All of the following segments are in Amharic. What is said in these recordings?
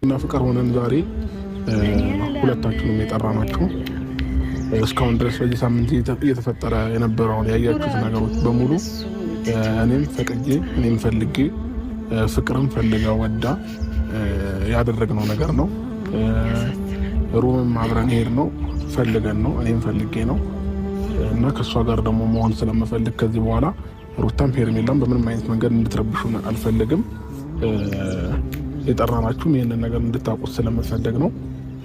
እና ፍቅር ሆነን ዛሬ ሁለታችንም የጠራናችሁ እስካሁን ድረስ በዚህ ሳምንት እየተፈጠረ የነበረውን ያያችሁት ነገሮች በሙሉ እኔም ፈቅጄ እኔም ፈልጌ ፍቅርም ፈልጋ ወዳ ያደረግነው ነገር ነው። ሩምም አብረን ሄድ ነው ፈልገን ነው እኔም ፈልጌ ነው እና ከሷ ጋር ደግሞ መሆን ስለምፈልግ ከዚህ በኋላ ሩታም ሄርሜላም በምንም አይነት መንገድ እንድትረብሹን አልፈልግም። የጠራናችሁም ይሄንን ነገር እንድታውቁት ስለምፈልግ ነው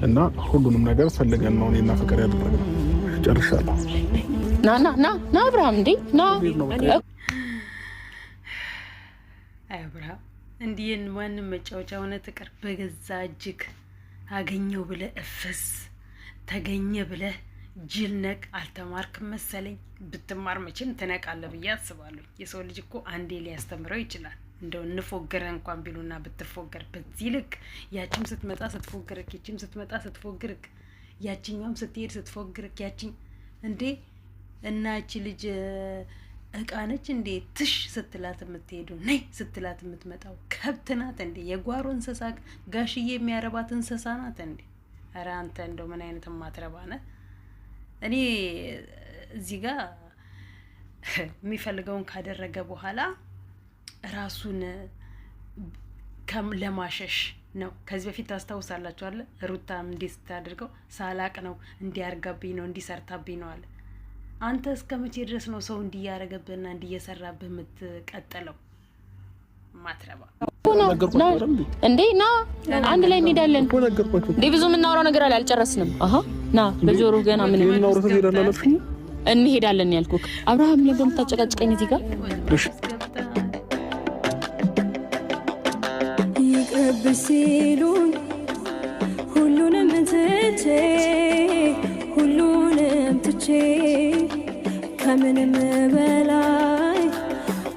እና ሁሉንም ነገር ፈልገን ነው እኔና ፍቅር ያደረግነው። ጨርሻለሁ። ና አብርሃም እንዴ ና አብርሃም እንዲን ማንም መጫወቻ ሆነ ትቀር በገዛ እጅግ አገኘው ብለ እፍስ ተገኘ ብለ ጅልነቅ አልተማርክም መሰለኝ። ብትማር መቼም ትነቃለህ ብዬ አስባለሁ። የሰው ልጅ እኮ አንዴ ሊያስተምረው ይችላል። እንደው እንፎገረ እንኳን ቢሉና ብትፎገር በዚህ ልክ ያቺም ስትመጣ ስትፎገርክ ያቺም ስትመጣ ስትፎገርክ ያቺኛውም ስትሄድ ስትፎገርክ ያቺን እንዴ እና እቺ ልጅ እቃ ነች እንዴ ትሽ ስትላት የምትሄዱ ነይ ስትላት የምትመጣው ከብት ናት እንዴ? የጓሮ እንስሳ ጋሽዬ የሚያረባት እንስሳ ናት እንዴ? ኧረ አንተ እንደው ምን አይነት ማትረባ ነህ? እኔ እዚህ ጋር የሚፈልገውን ካደረገ በኋላ ራሱን ለማሸሽ ነው። ከዚህ በፊት ታስታውሳላችሁ አለ ሩታም እንዴ ስታደርገው ሳላቅ ነው እንዲያርጋብኝ ነው እንዲሰርታብኝ ነው አለ። አንተ እስከ መቼ ድረስ ነው ሰው እንዲያረገብህና እንዲየሰራብህ የምትቀጥለው? ማትረባ እንዴ ና አንድ ላይ እንሄዳለን እንዴ ብዙ የምናወራው ነገር አለ አልጨረስንም። ና በጆሮ ገና ምን እንሄዳለን ያልኩክ አብርሃም ለምን ታጨቃጭቀኝ እዚህ ጋር? እሺ ይቅርብሲሉን ሁሉንም ትቼ ከምንም በላይ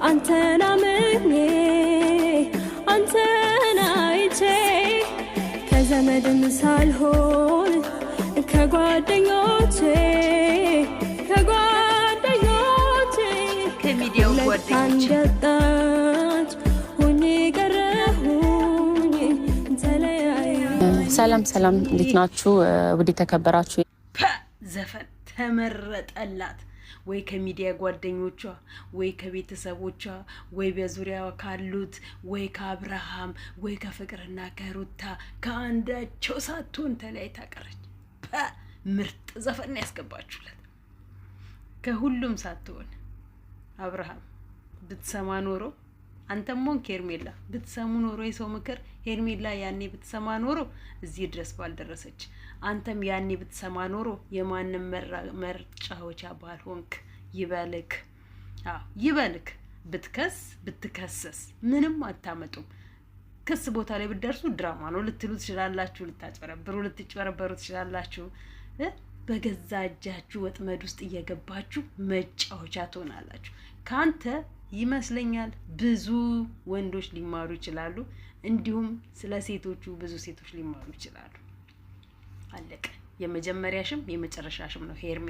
አንተን አምኜ አንተን አይቼ ከዘመድም ሳልሆን ከጓደኞቼ ከሚዲያው ጓደኞቼ ሁኜ ቀረሁኝ ተለያየ። ሰላም እንዴት ናችሁ? ውድ ተከበራችሁ ዘፈን ተመረጠላት ወይ ከሚዲያ ጓደኞቿ ወይ ከቤተሰቦቿ ወይ በዙሪያዋ ካሉት ወይ ከአብርሃም ወይ ከፍቅርና ከሩታ ከአንዳቸው ሳትሆን ተለያይታ ቀረች። ምርጥ ዘፈን ያስገባችሁላት ከሁሉም ሳትሆን። አብርሃም ብትሰማ ኖሮ አንተም ሞን ሄርሜላ ብትሰሙ ኖሮ የሰው ምክር ሄርሜላ ያኔ ብትሰማ ኖሮ እዚህ ድረስ ባልደረሰች። አንተም ያኔ ብትሰማ ኖሮ የማንም መርጫወቻ ባልሆንክ። ይበልክ ብትከሰስ ምንም አታመጡም። ክስ ቦታ ላይ ብትደርሱ ድራማ ነው ልትሉ ትችላላችሁ፣ ልትጭበረበሩ ትችላላችሁ። በገዛ እጃችሁ ወጥመድ ውስጥ እየገባችሁ መጫወቻ ትሆናላችሁ። ካንተ ይመስለኛል ብዙ ወንዶች ሊማሩ ይችላሉ፣ እንዲሁም ስለ ሴቶቹ ብዙ ሴቶች ሊማሩ ይችላሉ። አለቀ። የመጀመሪያሽም የመጨረሻሽም ነው ሄርሜ፣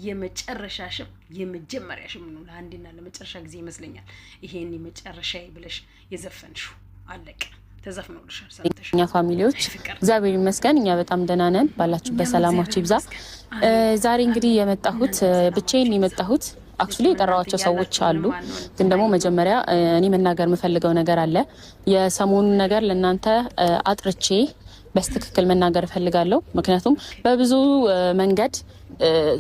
የመጨረሻሽም የመጀመሪያሽም ነው። ለአንዴና ለመጨረሻ ጊዜ ይመስለኛል ይሄን የመጨረሻዬ ብለሽ የዘፈንሽው። አለቀ። ተዘፍኖልሻል። ሰምተሽ እኛ ፋሚሊዎች እግዚአብሔር ይመስገን እኛ በጣም ደህና ነን። ባላችሁበት ሰላማችሁ ይብዛ። ዛሬ እንግዲህ ብቻዬን የመጣሁት አክቹሊ የጠራዋቸው ሰዎች አሉ፣ ግን ደግሞ መጀመሪያ እኔ መናገር የምፈልገው ነገር አለ። የሰሞኑን ነገር ለእናንተ አጥርቼ በስትክክል መናገር እፈልጋለሁ። ምክንያቱም በብዙ መንገድ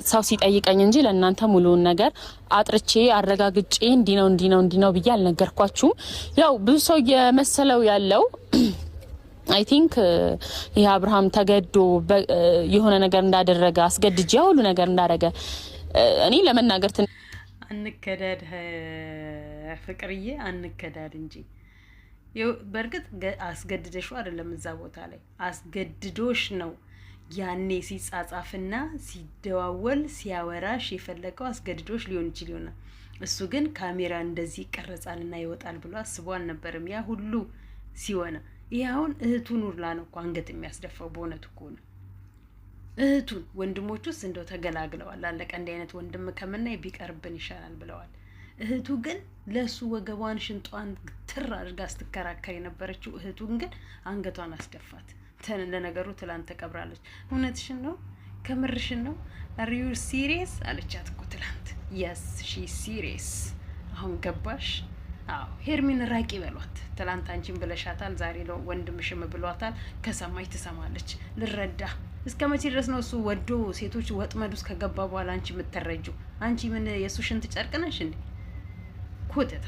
ሰው ሲጠይቀኝ እንጂ ለእናንተ ሙሉውን ነገር አጥርቼ አረጋግጬ እንዲህ ነው ብዬ አልነገርኳችሁም። ያው ብዙ ሰው የመሰለው ያለው አይ ቲንክ ይሄ አብርሃም ተገዶ የሆነ ነገር እንዳደረገ አስገድጄ ሁሉ ነገር እንዳደረገ እኔ ለመናገር አንከዳድ ፍቅርዬ አንከዳድ እንጂ በርግጥ አስገድደሽው አይደለም። እዛ ቦታ ላይ አስገድዶሽ ነው። ያኔ ሲጻጻፍና ሲደዋወል ሲያወራሽ የፈለገው አስገድዶሽ ሊሆን ይችላል። እሱ ግን ካሜራ እንደዚህ ይቀርጻልና ይወጣል ብሎ አስቦ አልነበረም። ያ ሁሉ ሲሆነ ይሄ አሁን እህቱን ሁላ ነው እኮ አንገት የሚያስደፋው። በእውነቱ እኮ ነው እህቱን። ወንድሞቹስ እንደው ተገላግለዋል። አለቀ። እንዲህ አይነት ወንድም ከምናይ ቢቀርብን ይሻላል ብለዋል። እህቱ ግን ለሱ ወገቧን ሽንጧን ትር አድርጋ ስትከራከር የነበረችው እህቱን ግን አንገቷን አስደፋት። ለነገሩ ትላንት ተቀብራለች። እውነትሽን ነው? ከምርሽን ነው? አር ዩ ሲሪየስ አለቻት እኮ ትላንት። የስ ሺ ሲሪየስ። አሁን ገባሽ? አዎ ሄርሚን ራቂ በሏት። ትላንት አንቺን ብለሻታል፣ ዛሬ ነው ወንድምሽም ብሏታል። ከሰማች ትሰማለች። ልረዳ እስከ መቼ ድረስ ነው እሱ ወዶ ሴቶች ወጥመድ ውስጥ ከገባ በኋላ አንቺ የምትረጂው? አንቺ ምን የሱ ሽንት ጨርቅ ነሽ እንዴ? ኮተታ።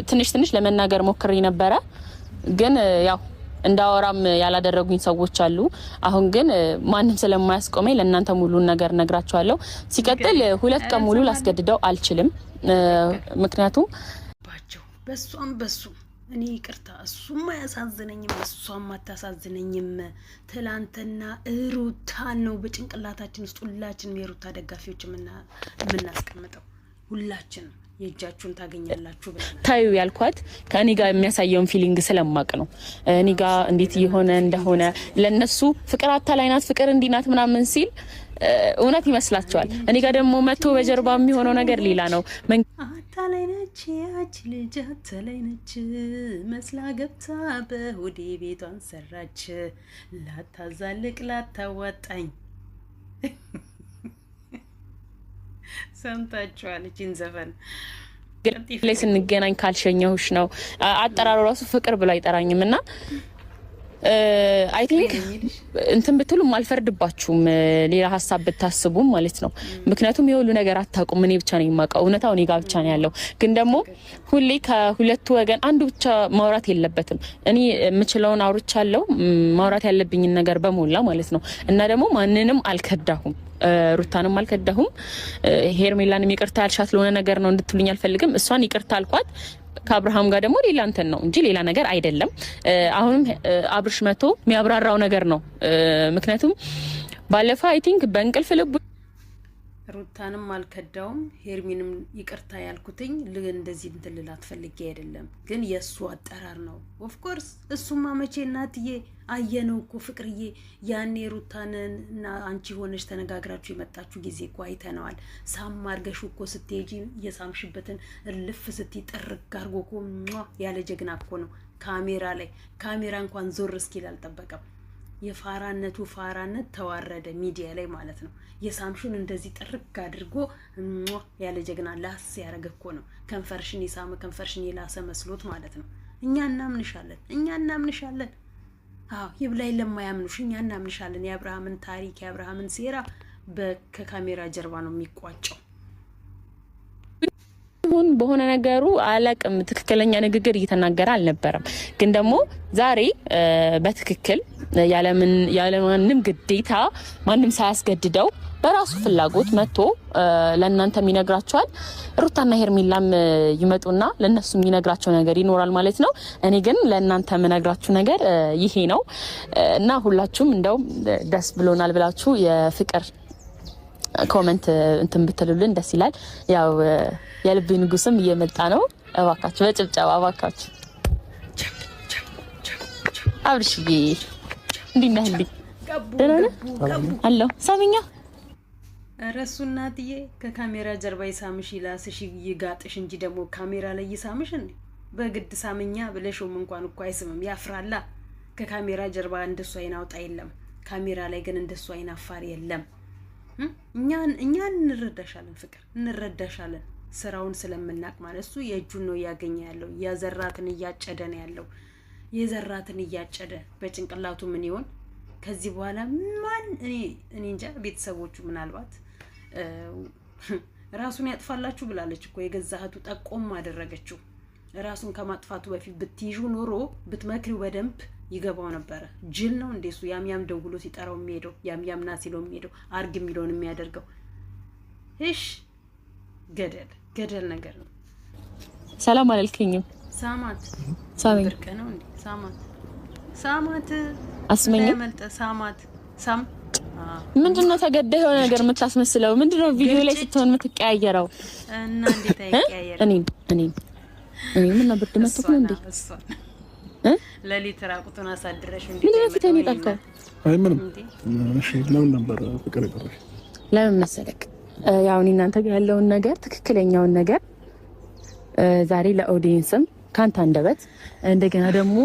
ትንሽ ለመናገር ሞክሬ ነበረ፣ ግን ያው እንዳወራም ያላደረጉኝ ሰዎች አሉ። አሁን ግን ማንም ስለማያስቆመኝ ለእናንተ ሙሉን ነገር ነግራችኋለሁ። ሲቀጥል 2 ቀን ሙሉ ላስገድደው አልችልም። ምክንያቱም በሷም በሱ እኔ ይቅርታ፣ እሱም አያሳዝነኝም፣ እሷም አታሳዝነኝም። ትላንትና ሩታን ነው በጭንቅላታችን ውስጥ ሁላችንም የሩታ ደጋፊዎች የምናስቀምጠው። ሁላችንም የእጃችሁን ታገኛላችሁ ብለናል። ታዩ ያልኳት ከእኔ ጋር የሚያሳየውን ፊሊንግ ስለማቅ ነው። እኔ ጋር እንዴት እየሆነ እንደሆነ ለነሱ ፍቅር አታላይ ናት፣ ፍቅር እንዲህ ናት ምናምን ሲል እውነት ይመስላቸዋል። እኔ ጋር ደግሞ መቶ በጀርባ የሚሆነው ነገር ሌላ ነው። አታላይ ነች ያች ልጅ፣ አታላይ ነች መስላ ገብታ በሆዴ ቤቷን ሰራች፣ ላታዛልቅ ላታዋጣኝ። ሰምታችኋል እቺን ዘፈን? ላይ ስንገናኝ ካልሸኘሁሽ ነው። አጠራሩ ራሱ ፍቅር ብሎ አይጠራኝም እና አይ ቲንክ እንትን ብትሉም አልፈርድባችሁም፣ ሌላ ሀሳብ ብታስቡም ማለት ነው። ምክንያቱም የሁሉ ነገር አታውቁም። እኔ ብቻ ነኝ የማውቀው፣ እውነታው እኔ ጋር ብቻ ነው ያለው። ግን ደግሞ ሁሌ ከሁለቱ ወገን አንዱ ብቻ ማውራት የለበትም። እኔ የምችለውን አውርቻለሁ፣ ማውራት ያለብኝን ነገር በሞላ ማለት ነው። እና ደግሞ ማንንም አልከዳሁም፣ ሩታንም አልከዳሁም። ሄርሜላንም ይቅርታ ያልሻት ለሆነ ነገር ነው እንድትሉኝ አልፈልግም። እሷን ይቅርታ አልኳት። ከአብርሃም ጋር ደግሞ ሌላ እንትን ነው እንጂ ሌላ ነገር አይደለም። አሁንም አብርሽ መቶ የሚያብራራው ነገር ነው። ምክንያቱም ባለፈው አይ ቲንክ በእንቅልፍ ልቡ ሩታንም አልከዳውም፣ ሄርሚንም ይቅርታ ያልኩትኝ እንደዚህ እንትን ልላት ፈልጌ አይደለም፣ ግን የእሱ አጠራር ነው። ኦፍ ኮርስ እሱማ መቼ እናትዬ አየነው እኮ ፍቅርዬ፣ ያኔ ሩታንን እና አንቺ ሆነሽ ተነጋግራችሁ የመጣችሁ ጊዜ እኮ አይተነዋል። ሳም አርገሽ እኮ ስትሄጂ የሳምሽበትን እልፍ ስትይ ጥርግ አርጎ እኮ ያለ ጀግና እኮ ነው። ካሜራ እንኳን ዞር እስኪል አልጠበቀም። የፋራነቱ ፋራነት ተዋረደ ሚዲያ ላይ ማለት ነው። የሳምሹን እንደዚህ ጥርግ አድርጎ ያለ ጀግና ላስ ያረገ እኮ ነው። ከንፈርሽን የሳመ ከንፈርሽን የላሰ መስሎት ማለት ነው። እኛ እናምንሻለን። አዎ ይብላይ ለማያምኑሽ እኛ እናምንሻለን። የአብርሃምን ታሪክ የአብርሃምን ሴራ ከካሜራ ጀርባ ነው የሚቋጨው። በሆነ ነገሩ አላቅም፣ ትክክለኛ ንግግር እየተናገረ አልነበረም። ግን ደግሞ ዛሬ በትክክል ያለማንም ግዴታ ማንም ሳያስገድደው በራሱ ፍላጎት መጥቶ ለእናንተም ይነግራቸዋል። ሩታና ሄርሜላም ይመጡና ለነሱ የሚነግራቸው ነገር ይኖራል ማለት ነው። እኔ ግን ለእናንተ የምነግራችሁ ነገር ይሄ ነው እና ሁላችሁም እንደው ደስ ብሎናል ብላችሁ የፍቅር ኮሜንት እንትን ብትሉልን ደስ ይላል። ያው የልብ ንጉስም እየመጣ ነው። እባካችሁ በጭብጨባ እባካችሁ። አብርሽዬ እንዴት ነህ? ደህና ነህ? አለሁ ሳሚኛ ረሱ እናትዬ ከካሜራ ጀርባ ይሳምሽ ይላስሽ ይጋጥሽ እንጂ ደግሞ ካሜራ ላይ ይሳምሽ እንዴ? በግድ ሳምኛ ብለሽውም እንኳን እኮ አይስምም፣ ያፍራላ። ከካሜራ ጀርባ እንደሱ አይን አውጣ የለም፣ ካሜራ ላይ ግን እንደሱ አይን አፋር የለም። እኛ እንረዳሻለን፣ ፍቅር እንረዳሻለን። ስራውን ስለምናቅ ማለት እሱ የእጁን ነው እያገኘ ያለው፣ ያዘራትን እያጨደ ነው ያለው። የዘራትን እያጨደ በጭንቅላቱ ምን ይሆን ከዚህ በኋላ ማን እኔ እንጃ። ቤተሰቦቹ ምናልባት ራሱን ያጥፋላችሁ ብላለች እኮ የገዛህቱ ጠቆም አደረገችው። ራሱን ከማጥፋቱ በፊት ብትይዡ ኖሮ ብትመክሪው በደንብ ይገባው ነበረ። ጅል ነው እንደሱ ያም ደውሎ ሲጠራው የሚሄደው ያም ና ሲለው የሚሄደው አርግ የሚለውን የሚያደርገው። እሺ ገደል ነገር ነው። ሰላም አላልከኝም? ሳማት ሳሚኝ ብርቅ ነው እንዴ? ሳማት አስመኝ መልጠ ሳም ምንድነው ተገደህ የሆነ ነገር የምታስመስለው? ምንድነው ቪዲዮ ላይ ስትሆን የምትቀያየረው? እና እንዴት አይቀያየር? እኔ ምን ነበር ድመጥኩ እንዴ? ለሊት ራቁቱን አሳድረሽ እንዴ? ምን ለፊት እኔ ጠልከው? አይ ምንም። እሺ ለምን ነበር ፍቅር የጠራሽ? ለምን መሰለክ ያው እናንተ ጋር ያለውን ነገር ትክክለኛውን ነገር ዛሬ ለኦዲየንስም ካንተ አንደበት እንደገና ደግሞ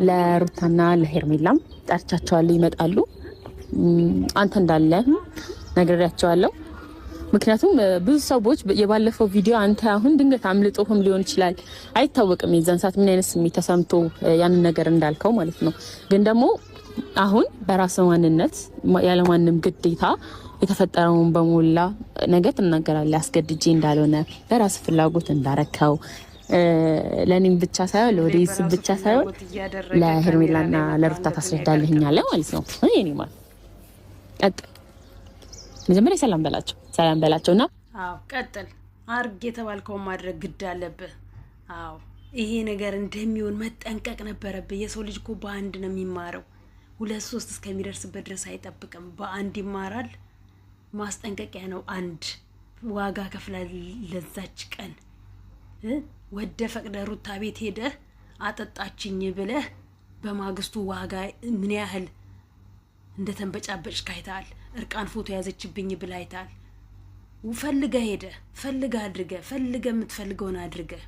ለሩታና ለሄርሜላም ጠርቻቸዋለሁ ይመጣሉ። አንተ እንዳለ ነግሬያቸዋለሁ። ምክንያቱም ብዙ ሰዎች የባለፈው ቪዲዮ አንተ አሁን ድንገት አምልጦህም ሊሆን ይችላል አይታወቅም፣ የዛን ሰዓት ምን አይነት ስሜት ተሰምቶ ያንን ነገር እንዳልከው ማለት ነው። ግን ደግሞ አሁን በራስ ማንነት ያለማንም ግዴታ የተፈጠረውን በሞላ ነገር ትናገራለህ። አስገድጄ እንዳልሆነ በራስ ፍላጎት እንዳረከው ለኔም ብቻ ሳይሆን ለወዴስ ብቻ ሳይሆን ለሄርሜላና ለሩታ ታስረዳልህኛለህ ማለት ነው። እኔ ማለት ቀጥል። መጀመሪያ ሰላም በላቸውና አዎ ቀጥል። አርግ የተባልከው ማድረግ ግድ አለብህ። አዎ ይሄ ነገር እንደሚሆን መጠንቀቅ ነበረብህ። የሰው ልጅ እኮ በአንድ ነው የሚማረው። 2-3 እስከሚደርስበት ድረስ አይጠብቅም። በአንድ ይማራል። ማስጠንቀቂያ ነው። አንድ ዋጋ ከፍላ ለዛች ቀን ወደ ፈቅደ ሩታ ቤት ሄደህ አጠጣችኝ ብለህ በማግስቱ ዋጋ ምን ያህል እንደተንበጫበጭ ካይታል። እርቃን ፎቶ ያዘችብኝ ብለህ አይታል። ፈልገህ ሄደህ ፈልገህ አድርገህ ፈልገህ የምትፈልገውን አድርገህ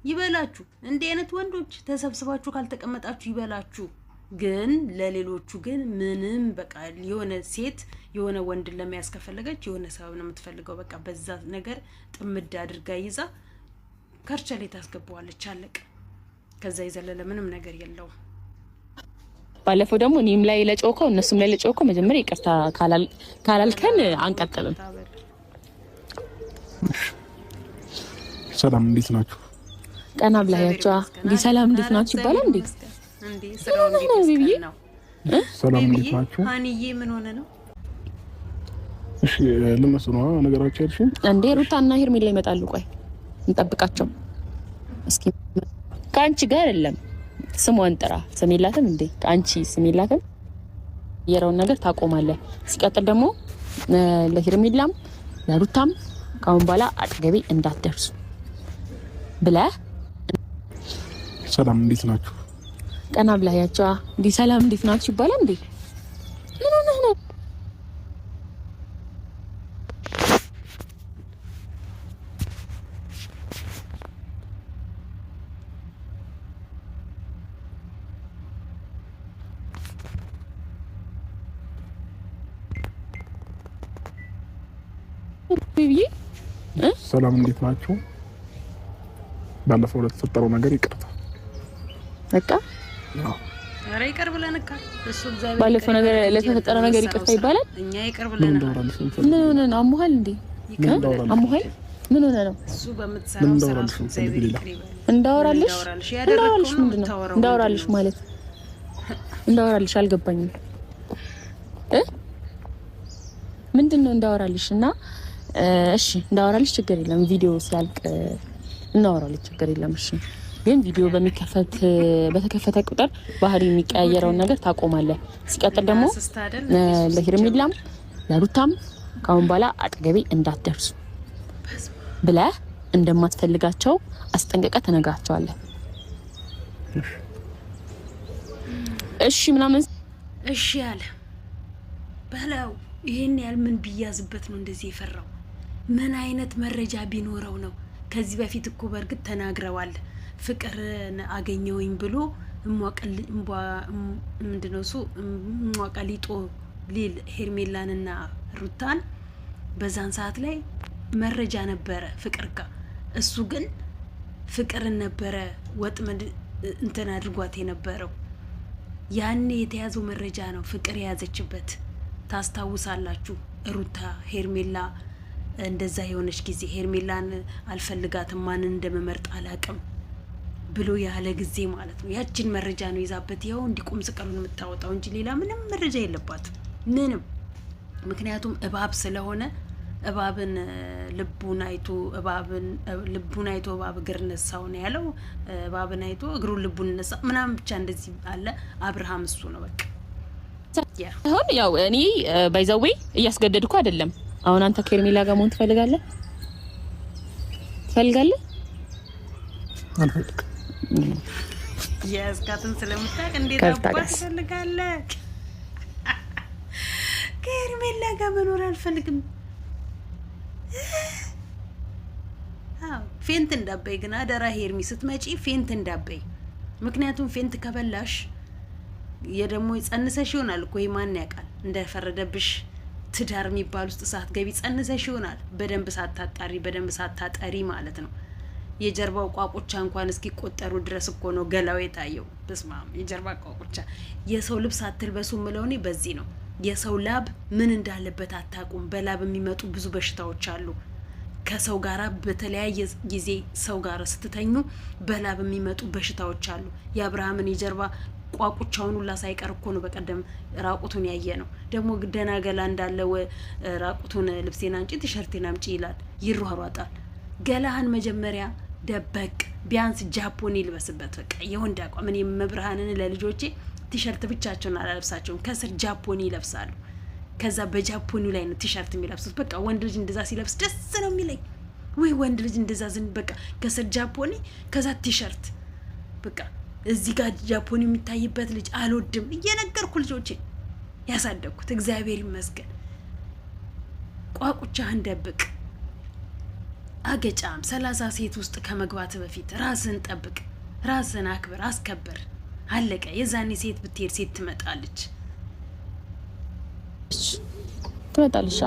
ይበላችሁ። እንዲህ አይነት ወንዶች ተሰብስባችሁ ካልተቀመጣችሁ ይበላችሁ። ግን ለሌሎቹ ግን ምንም በቃ የሆነ ሴት የሆነ ወንድን ለመያዝ ከፈለገች የሆነ ሰው ነው የምትፈልገው። በቃ በዛ ነገር ጥምድ አድርጋ ይዛ ከርቸሌ ታስገባዋለች። አለቀ። ከዛ ይዘለለ ምንም ነገር የለውም። ባለፈው ደግሞ እኔም ላይ ለጮከው እነሱም ላይ ለጮከው መጀመሪያ ይቅርታ ካላልከን አንቀጥልም። ሰላም እንዴት ናችሁ? ቀና ብላያቸው እንዴ ሰላም እንዴት ናችሁ ይባላል እንዴ? እንዴ ስራው እንዴት ነው? ሰላም እንዴት ናችሁ? አንዬ ምን ሆነ ነው? እሺ ለምንስ ነው ነገራችሁ ያልሽኝ? እንዴ ሩታና ሄርሜላ ይመጣሉ። ቆይ እንጠብቃቸው እስኪ። ካንቺ ጋር አይደለም ስሟን ጥራ። ስም የላትም እንዴ? ከአንቺ ስም የላትም። የራውን ነገር ታቆማለህ። ሲቀጥል ደግሞ ለሄርሜላም ለሩታም ካሁን በኋላ አጠገቤ እንዳትደርሱ ብለህ ሰላም እንዴት ናችሁ? ቀና ብላያቸው እንዴ ሰላም እንዴት ናችሁ ይባላል እንዴ? ምን ሆነህ ነው? ሰላም እንዴት ናችሁ? ባለፈው ለተፈጠረው ነገር ይቅርታ። በቃ አረ ይቅር ብለንካ እሱ እግዚአብሔር ባለፈው ነገር ለተፈጠረው ነገር ይቅርታ ይባላል። እኛ ይቅር ብለናል። ምን ሆነ ነው? አሞሃል እንዴ? አሞሃል? ምን ሆነ ነው? እሱ በመትሰራው ስራ እግዚአብሔር ይቅር ይበል። እንዳወራልሽ ምንድነው? እንዳወራልሽ ማለት እንዳወራልሽ አልገባኝም። ምንድነው እንዳወራልሽ? እና እሺ እንዳወራልሽ ችግር የለም። ቪዲዮ ሲያልቅ እናወራለን፣ ችግር የለም። እሺ ግን ቪዲዮ በተከፈተ ቁጥር ባህሪ የሚቀያየረውን ነገር ታቆማለህ። ሲቀጥል ደግሞ ለሄርሜላም ለሩታም ካሁን በኋላ አጠገቤ እንዳትደርሱ ብለህ እንደማትፈልጋቸው አስጠንቀቀህ ተነግራቸዋለህ። እሺ ምናምን እሺ ያለ በለው። ይሄን ያህል ምን ቢያዝበት ነው እንደዚህ የፈራው? ምን አይነት መረጃ ቢኖረው ነው? ከዚህ በፊት እኮ በእርግጥ ተናግረዋል። ፍቅርን አገኘውኝ ብሎ ምንድነው እሱ ሟቀሊጦ ሊል ሄርሜላንና ሩታን በዛን ሰዓት ላይ መረጃ ነበረ ፍቅር ጋር። እሱ ግን ፍቅርን ነበረ ወጥመድ እንትን አድርጓት የነበረው። ያኔ የተያዘው መረጃ ነው ፍቅር የያዘችበት። ታስታውሳላችሁ? ሩታ ሄርሜላ እንደዛ የሆነች ጊዜ ሄርሜላን አልፈልጋትም ማንን እንደመመርጥ አላቅም ብሎ ያለ ጊዜ ማለት ነው። ያችን መረጃ ነው ይዛበት ይኸው እንዲቁም ስቀሉን የምታወጣው እንጂ ሌላ ምንም መረጃ የለባትም ምንም። ምክንያቱም እባብ ስለሆነ እባብን ልቡን አይቶ እባብ እግር ነሳው ነው ያለው። እባብን አይቶ እግሩን ልቡን ነሳ ምናምን ብቻ እንደዚህ አለ። አብርሃም እሱ ነው በቃ። አሁን ያው እኔ ባይዘዌ እያስገደድኩ አይደለም። አሁን አንተ ከሄርሜላ ጋር መሆን ትፈልጋለህ? አልፈልግም። የእስካቱን ስለምታውቅ እንዴት አባት ትፈልጋለህ? ከሄርሜላ ጋር መኖር አልፈልግም። ፌንት እንዳበይ ግን አደራ ሄርሚ ስትመጪ ፌንት እንዳበይ። ምክንያቱም ፌንት ከበላሽ የደሞ ጸንሰሽ ይሆናል እኮ ማን ያውቃል እንደፈረደብሽ ትዳር የሚባል ውስጥ ሳትገቢ ጸንሰሽ ይሆናል። በደንብ ሳታጣሪ በደንብ ሳታጠሪ ማለት ነው። የጀርባው ቋቁቻ እንኳን እስኪቆጠሩ ድረስ እኮ ነው ገላው የታየው። በስማም የጀርባ ቋቁቻ የሰው ልብስ አትልበሱ ምለው እኔ በዚህ ነው። የሰው ላብ ምን እንዳለበት አታቁም። በላብ የሚመጡ ብዙ በሽታዎች አሉ። ከሰው ጋራ በተለያየ ጊዜ ሰው ጋራ ስትተኙ በላብ የሚመጡ በሽታዎች አሉ። የአብርሃምን የጀርባ ቋቁቻውን ሁላ ሳይቀር እኮ ነው በቀደም ራቁቱን ያየ ነው። ደግሞ ግደና ገላ እንዳለው ራቁቱን ልብሴን አንጪ ቲሸርቴን አምጪ ይላል፣ ይሯሯጣል። ገላህን መጀመሪያ ደበቅ። ቢያንስ ጃፖኒ ልበስበት። በቃ የወንድ አቋም። እኔ መብርሃንን ለልጆቼ ቲሸርት ብቻቸውን አላለብሳቸውም፣ ከስር ጃፖኒ ይለብሳሉ። ከዛ በጃፖኒ ላይ ነው ቲሸርት የሚለብሱት። በቃ ወንድ ልጅ እንደዛ ሲለብስ ደስ ነው የሚለኝ። ወይ ወንድ ልጅ እንደዛ በቃ ከስር ጃፖኒ ከዛ ቲሸርት በቃ እዚህ ጋር ጃፖኒ የሚታይበት ልጅ አልወድም። እየነገርኩ ልጆቼ ያሳደግኩት እግዚአብሔር ይመስገን። ቋቁቻህን ደብቅ። አገጫም 30 ሴት ውስጥ ከመግባት በፊት ራስን ጠብቅ፣ ራስን አክብር፣ አስከብር። አለቀ። የዛኔ ሴት ብትሄድ ሴት ትመጣለች።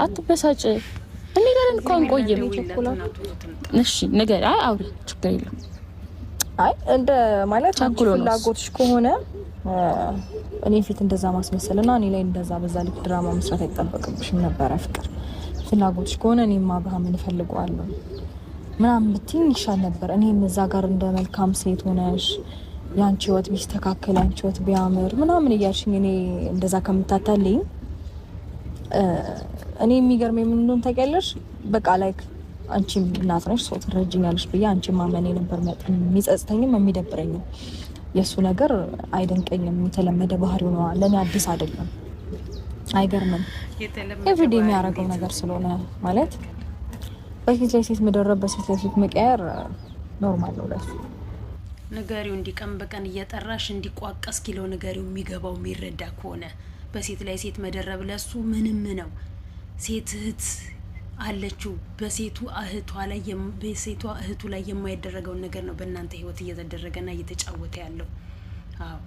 አትበሳጭ። እኔ ጋር እንኳን ቆየም እሺ ነገር አውሪ፣ ችግር የለም። አይ እንደ ማለት ፍላጎትሽ ከሆነ እኔ ፊት እንደዛ ማስመሰልና እኔ ላይ እንደዛ በዛ ልክ ድራማ መስራት አይጠበቅብሽም ነበረ። ፍቅር ፍላጎትሽ ከሆነ እኔም አብርሃምን እፈልገዋለሁ ምናምን ብትይኝ ይሻል ነበር። እኔም እዛ ጋር እንደ መልካም ሴት ሆነሽ ያንቺ ህይወት ቢስተካከል ያንቺ ህይወት ቢያምር ምናምን እያልሽኝ እኔ እንደዛ ከምታታልኝ እኔ የሚገርመኝ ምን እንደሆነ ታውቂያለሽ? በቃ ላይክ አንቺ እናት ነሽ ሰው ትረጅኛለሽ ብዬ አንቺ ማመኔ ነበር የሚጸጽተኝም የሚደብረኝም። የሱ ነገር አይደንቀኝም። የተለመደ ባህሪው ነው፣ ለኔ አዲስ አይደለም። አይገርምም። ኤቭሪዴ የሚያደርገው ነገር ስለሆነ ማለት በፊት ላይ ሴት መደረብ በሴት ላይ ሴት መቀየር ኖርማል ነው ለሱ። ነገሪው እንዲቀም በቀን እየጠራሽ እንዲቋቀስ ኪሎ ነገሪው የሚገባው የሚረዳ ከሆነ በሴት ላይ ሴት መደረብ ለሱ ምንም ነው። ሴት እህት አለችው። በሴቷ እህቱ ላይ የማይደረገውን ነገር ነው በእናንተ ህይወት እየተደረገና እየተጫወተ ያለው። አዎ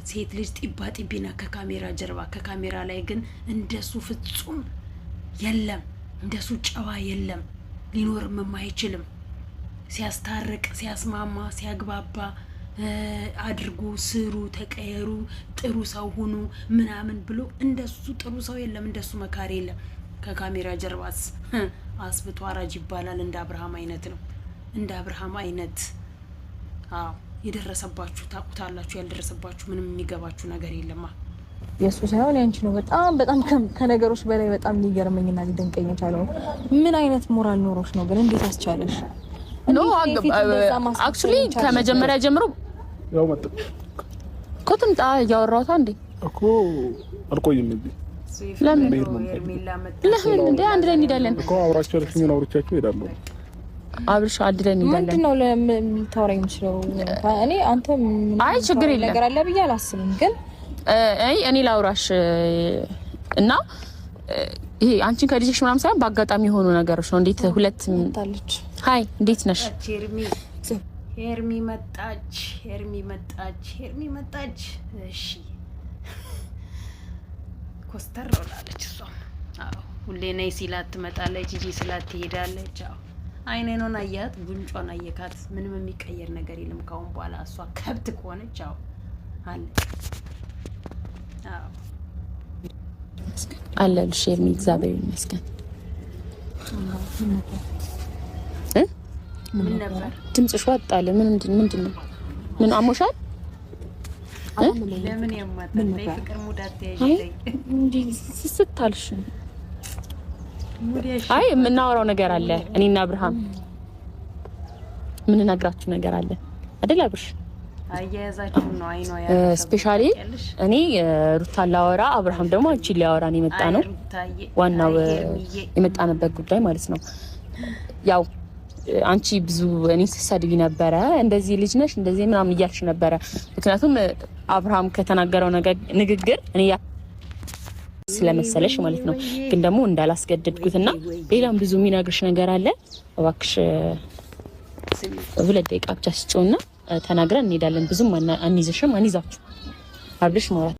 ሴት ልጅ ጢባ ጢቢና ከካሜራ ጀርባ፣ ከካሜራ ላይ ግን እንደሱ ፍጹም የለም፣ እንደሱ ጨዋ የለም፣ ሊኖርም የማይችልም። ሲያስታርቅ፣ ሲያስማማ፣ ሲያግባባ አድርጉ፣ ስሩ፣ ተቀየሩ፣ ጥሩ ሰው ሁኑ ምናምን ብሎ እንደሱ ጥሩ ሰው የለም፣ እንደሱ መካሪ የለም። ከካሜራ ጀርባስ አስብቶ አራጅ ይባላል። እንደ አብርሃም አይነት ነው፣ እንደ አብርሃም አይነት። አዎ የደረሰባችሁ ታውቁታላችሁ፣ ያልደረሰባችሁ ምንም የሚገባችሁ ነገር የለማ። የሱ ሳይሆን ያንቺ ነው። በጣም ከነገሮች በላይ በጣም ሊገርመኝና ሊደንቀኝ የቻለው ምን አይነት ሞራል ኖሮሽ ነው ግን? እንዴት አስቻለሽ? ኖ አክቹሊ ከመጀመሪያ ጀምሮ ያው መጣ ኮትምጣ ያወራውታ እንዴ እኮ አልቆይም እንዴ ለምን እንዴ አንድ ላይ እንሄዳለን እኮ አውራቻችሁ ምን አውርቻችሁ እሄዳለሁ። አብርሽ አንድ ላይ እንሄዳለን። ምንድነው ለምታወራኝ የምችለው? እኔ አንተ አይ ችግር የለም ነገር አለ ብዬ አላስብም። ግን እኔ ላውራሽ እና ይሄ አንቺን ከልጅሽ ምናምን ሳይሆን በአጋጣሚ የሆኑ ነገሮች ነው። እንዴት ሁለት ታለች። ሃይ እንዴት ነሽ? ሄርሚ መጣች። እሺ ኮስተር ብላለች እሷ። አዎ ሁሌ ነይ ሲላት ትመጣለች፣ ጂጂ ስላት ትሄዳለች። አዎ አይኔኖን አያት፣ ጉንጯን አየካት። ምንም የሚቀየር ነገር የለም ካሁን በኋላ እሷ ከብት ከሆነች። አዎ አለ አዎ አለልሽ ሄርሚ እግዚአብሔር ይመስገን። ምን ነበር ድምጽሽ ወጣለ? ምንድን ነው? ምን አሞሻል? ለምን ያማታል? ፍቅር ሙዳት ያይልኝ እንዴ ስስታልሽ? አይ የምናወራው ነገር አለ እኔና አብርሃም ምን ነግራችሁ ነገር አለ አይደል አብርሽ? አያያዛችሁ ነው አይኗ ስፔሻሊ እኔ ሩታን ላወራ አብርሃም ደግሞ አንቺን ሊያወራ ነው የመጣ ነው። ዋናው የመጣንበት ጉዳይ ማለት ነው። ያው አንቺ ብዙ እኔ ስሰድቢ ነበረ፣ እንደዚህ ልጅ ነሽ እንደዚህ ምናምን እያልሽ ነበረ። ምክንያቱም አብርሃም ከተናገረው ንግግር እኔ ስለመሰለሽ ማለት ነው። ግን ደግሞ እንዳላስገደድኩትና ሌላም ብዙ የሚነግርሽ ነገር አለ። እባክሽ 2 ደቂቃ ብቻ ስጪውና ተናግረን እንሄዳለን። ብዙም አንይዝሽም፣ አንይዛችሁ አብልሽ ማለት